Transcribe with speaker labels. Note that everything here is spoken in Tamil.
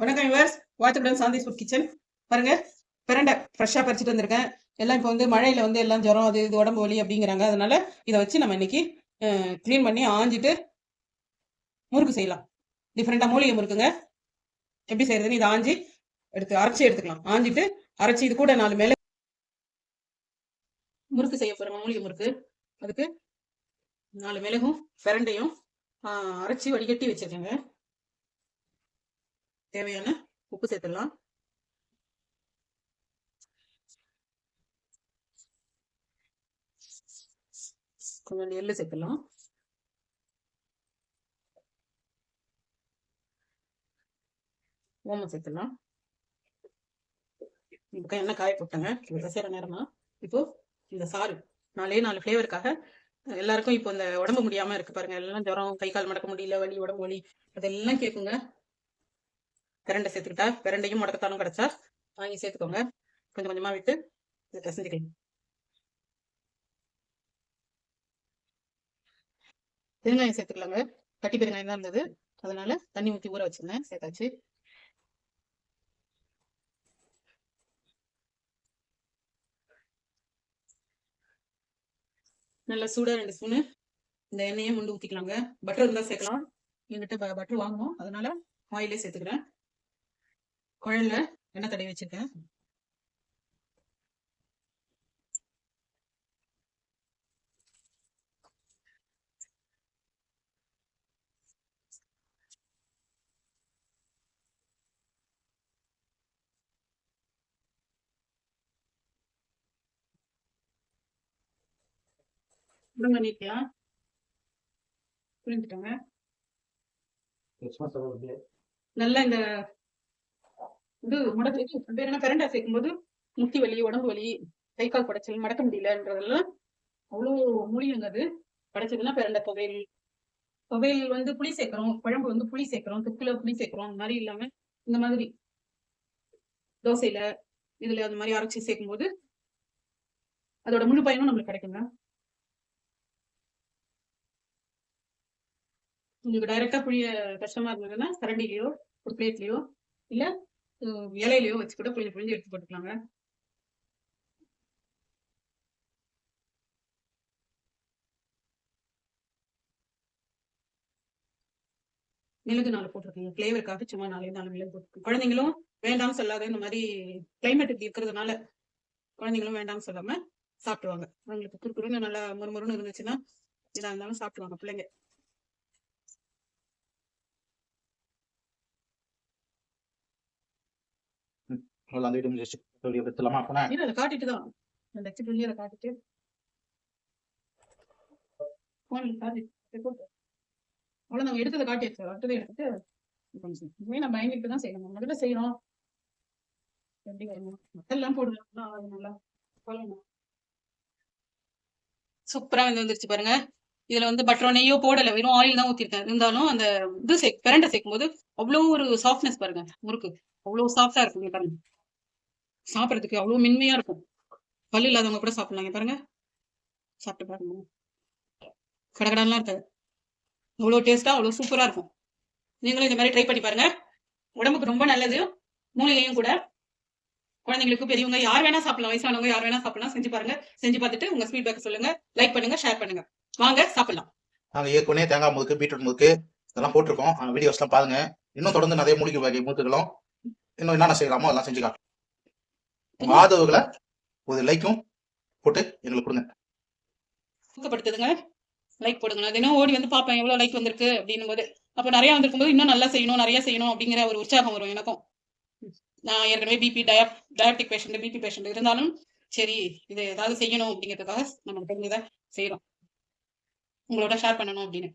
Speaker 1: வணக்கம் வியூவர்ஸ், வாட்சப்படன் சாந்திஸ் ஃபுட் கிச்சன். பாருங்க, பிரண்டை ஃப்ரெஷ்ஷாக பறிச்சுட்டு வந்திருக்கேன். எல்லாம் இப்போ வந்து மழையில் வந்து எல்லாம் ஜுரம் அது இது உடம்பு வலி அப்படிங்கிறாங்க. அதனால இதை வச்சு நம்ம இன்னைக்கு க்ளீன் பண்ணி ஆஞ்சிட்டு முறுக்கு செய்யலாம். டிஃப்ரெண்டாக மூலிகை முறுக்குங்க. எப்படி செய்யறதுன்னு இதை ஆஞ்சி அரைச்சி எடுத்துக்கலாம். ஆஞ்சிட்டு அரைச்சி இது கூட 4 மேலே முறுக்கு செய்ய போகிறோம். மூலிகை முறுக்கு. அதுக்கு 4 மிளகும் பிரண்டையும் அரைச்சி வடிகட்டி வச்சிருக்கேங்க. தேவையான உப்பு சேர்த்துடலாம். கொஞ்சம் எள்ளு சேர்த்துடலாம். ஓமம் சேர்த்துடலாம். இப்போ எண்ணெய் காய போட்டாங்க. செய்கிற நேரமா இப்போ இந்த சாறு 4 ஃப்ளேவருக்காக எல்லாருக்கும் இப்போ இந்த உடம்பு முடியாம இருக்கு பாருங்க. எல்லாம் ஜுரம், கை கால் மடக்க முடியல, வலி, உடம்பு வலி அதெல்லாம் கேட்குங்க. பிரண்டை சேர்த்துக்கிட்டா பிரண்டையும் முடக்கத்தாலும் கிடைச்சா வாங்கி சேர்த்துக்கோங்க. கொஞ்சம் கொஞ்சமா விட்டு இதை பிசைஞ்சுக்கலாம். பெருங்காயம் சேர்த்துக்கலாங்க. கட்டி பெருங்காயம் தான் இருந்தது, அதனால தண்ணி ஊற்றி ஊற வச்சிருந்தேன், சேர்த்தாச்சு. நல்லா சூடா 2 ஸ்பூனு இந்த எண்ணெயை முண்டு ஊற்றிக்கலாங்க. பட்டர் இருந்தால் சேர்க்கலாம். என்கிட்ட பட்டர் வாங்குவோம், அதனால ஆயிலே சேர்த்துக்கிறேன். குழல்ல எண்ணெய் தடவி வச்சிருக்கேன். பண்ணிக்கலாம். புரிஞ்சுட்டாங்க. நல்லா இந்த இது பிரண்டை சேர்க்கும் போது முட்டி வலி, உடம்பு வலி, கை கால் படைச்சல், மடக்க முடியலன்றதெல்லாம் அவ்வளோ மூலிகைங்க. அது படைச்சதுன்னா பிரண்டை துவையல். துவையல் வந்து புளி சேர்க்கிறோம், குழம்பு வந்து புளி சேர்க்கிறோம், தொக்குல புளி சேர்க்கிறோம். அந்த மாதிரி இல்லாம இந்த மாதிரி தோசையில இதுல அந்த மாதிரி அரைச்சி சேர்க்கும் போது அதோட முழு பயனும் நம்மளுக்கு கிடைக்குங்க. உங்களுக்கு டைரக்டா புளிய கஷ்டமா இருந்ததுன்னா கரண்டிலையோ ஒரு பிளேட்லயோ இல்ல இலையிலையோ வச்சு கூட புளிஞ்சு புளிஞ்சு எடுத்து போட்டுக்கலாங்க. மிளகு 4 போட்டிருக்கீங்க, ஃபிளேவருக்காக சும்மா 4 மிளகு போட்டுருக்கேன். குழந்தைங்களும் வேண்டாம்னு சொல்லாத, இந்த மாதிரி கிளைமேட் இப்படி இருக்கிறதுனால குழந்தைங்களும் வேண்டாம்னு சொல்லாம சாப்பிடுவாங்க. அவங்களுக்கு குறுக்குறுன்னு நல்லா முறுமுறுன்னு இருந்துச்சுன்னா இதா இருந்தாலும் சாப்பிடுவாங்க பிள்ளைங்க. அதை காட்டிட்டு தான் காட்டிட்டு அவ்வளவு நம்ம எடுத்ததை காட்டியாச்சு. அடுத்ததை எடுத்துட்டு நம்ம பயந்துட்டு தான் செய்யணும். முதல்ல செய்யணும். எப்படி வரணும் மட்டெல்லாம் போடுவோம். நல்லா சூப்பரா வந்துருச்சு பாருங்க. இதுல வந்து பட்டரோ நெய்யோ போடல, வெறும் ஆயில் தான் ஊத்திருக்கேன். இருந்தாலும் அந்த இது பிரண்டை சேர்க்கும் போது அவ்வளவு ஒரு சாஃப்ட்னஸ் பாருங்க. முறுக்கு அவ்வளவு சாஃப்டா இருக்கும் பாருங்க. சாப்பிடறதுக்கு அவ்வளவு மென்மையா இருக்கும். பல்லு இல்லாதவங்க கூட சாப்பிடலாங்க. பாருங்க, சாப்பிட்டு பாருங்க. கடகடலாம் இருக்காது, அவ்வளவு டேஸ்டா அவ்வளவு சூப்பரா இருக்கும். நீங்களும் இந்த மாதிரி ட்ரை பண்ணி பாருங்க. உடம்புக்கு ரொம்ப நல்லது, மூலிகையும் கூட. குழந்தைங்களுக்கு பெரியவங்க யார் வேணா சாப்பிடலாம், வயசானவங்க யார் வேணா சாப்பிடலாம். செஞ்சு பாருங்க. செஞ்சு பார்த்துட்டு உங்க ஃபீட்பேக் சொல்லுங்க. லைக் பண்ணுங்க, ஷேர் பண்ணுங்க. வாங்க சாப்பிடலாம்.
Speaker 2: நாங்க ஏற்கனவே தேங்காய் முறுக்கு, பீட்ரூட் முறுக்கு இதெல்லாம் போட்டிருக்கோம். வீடியோஸ்லாம் பாருங்க. இன்னும் தொடர்ந்து நிறைய மூலிகை வகை முறுக்குகளும் இன்னும் என்னென்ன செய்யலாமோ அதெல்லாம் செஞ்சு காட்டும். உங்க ஆதரவுகளை ஒரு லைக்கும் போட்டு எங்களுக்கு கொடுங்க.
Speaker 1: ஊக்கப்படுத்துதுங்க. லைக் போடுங்க. தினம் ஓடி வந்து பார்ப்பேன் எவ்வளவு லைக் வந்திருக்கு அப்படின்னும் போது. அப்ப நிறைய வந்திருக்கும் போது இன்னும் நல்லா செய்யணும், நிறைய செய்யணும் அப்படிங்கிற ஒரு உற்சாகம் வரும் எனக்கும். நான் ஏற்கனவே டயபெட்டிக் பேஷண்ட், பிபி பேஷண்ட் இருந்தாலும் சரி, இது ஏதாவது செய்யணும் அப்படிங்கிறதுக்காக நம்ம தெரிஞ்சதை செய்யறோம், உங்களோட ஷேர் பண்ணணும் அப்படின்னு.